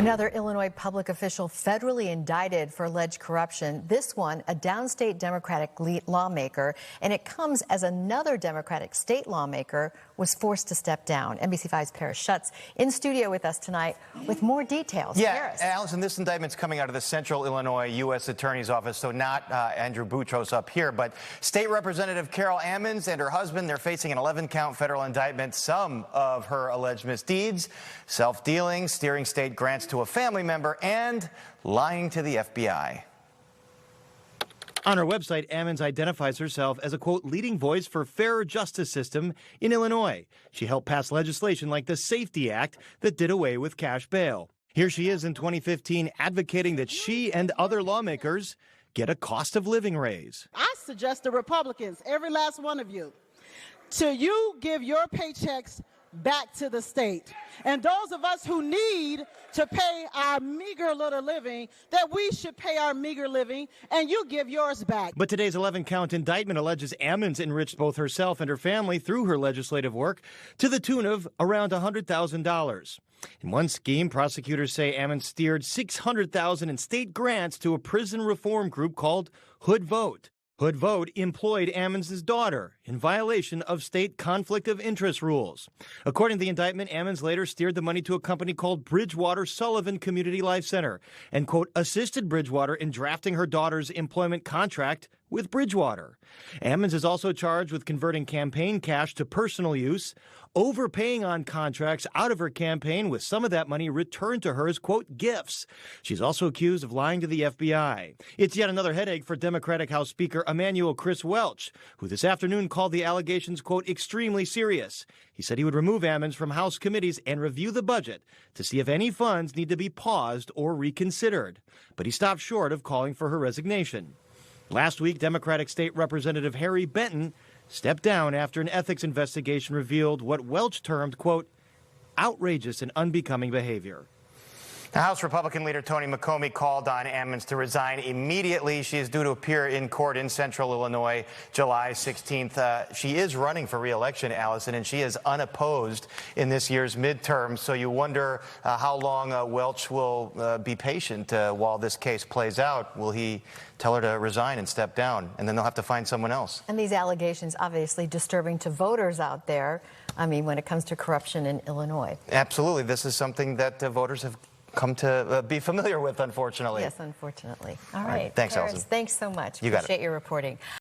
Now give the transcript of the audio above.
Another Illinois public official federally indicted for alleged corruption. This one, a downstate Democratic lawmaker, and it comes as another Democratic state lawmaker was forced to step down. NBC5's Schutz in studio with us tonight with more details. Yeah, Allison, this indictment's coming out of the Central Illinois U.S. Attorney's Office, so not Andrew Boutros up here, but State Representative Carol Ammons and her husband, they're facing an 11-count federal indictment. Some of her alleged misdeeds, self-dealing, steering state grants to a family member, and lying to the FBI. On her website, Ammons identifies herself as a, quote, leading voice for fairer justice system in Illinois. She helped pass legislation like the Safety Act that did away with cash bail. Here she is in 2015 advocating that she and other lawmakers get a cost of living raise. I suggest the Republicans, every last one of you, to give your paychecks back to the state. And those of us who need to pay our meager little living, that we should pay our meager living, and you give yours back. But today's 11-count indictment alleges Ammons enriched both herself and her family through her legislative work to the tune of around $100,000. In one scheme, prosecutors say Ammons steered $600,000 in state grants to a prison reform group called Hood Vote. Hood Vote employed Ammons' daughter in violation of state conflict of interest rules. According to the indictment, Ammons later steered the money to a company called Bridgewater Sullivan Community Life Center and, quote, assisted Bridgewater in drafting her daughter's employment contract with Bridgewater. Ammons is also charged with converting campaign cash to personal use, overpaying on contracts out of her campaign with some of that money returned to her as, quote, gifts. She's also accused of lying to the FBI. It's yet another headache for Democratic House Speaker Emanuel Chris Welch, who this afternoon called the allegations, quote, extremely serious. He said he would remove Ammons from House committees and review the budget to see if any funds need to be paused or reconsidered. But he stopped short of calling for her resignation. Last week, Democratic State Representative Harry Benton stepped down after an ethics investigation revealed what Welch termed, quote, outrageous and unbecoming behavior. The House Republican leader Tony McComey called on Ammons to resign immediately. She is due to appear in court in Central Illinois July 16th. She is running for re-election, Allison, and she is unopposed in this year's midterm. So you wonder how long Welch will be patient while this case plays out. Will he tell her to resign and step down, and then they'll have to find someone else? And these allegations obviously disturbing to voters out there, I mean, when it comes to corruption in Illinois. Absolutely. This is something that voters have come to be familiar with, unfortunately. Yes, unfortunately. All right. Thanks, Paris, Allison. thanks so much. You got it. Appreciate your reporting.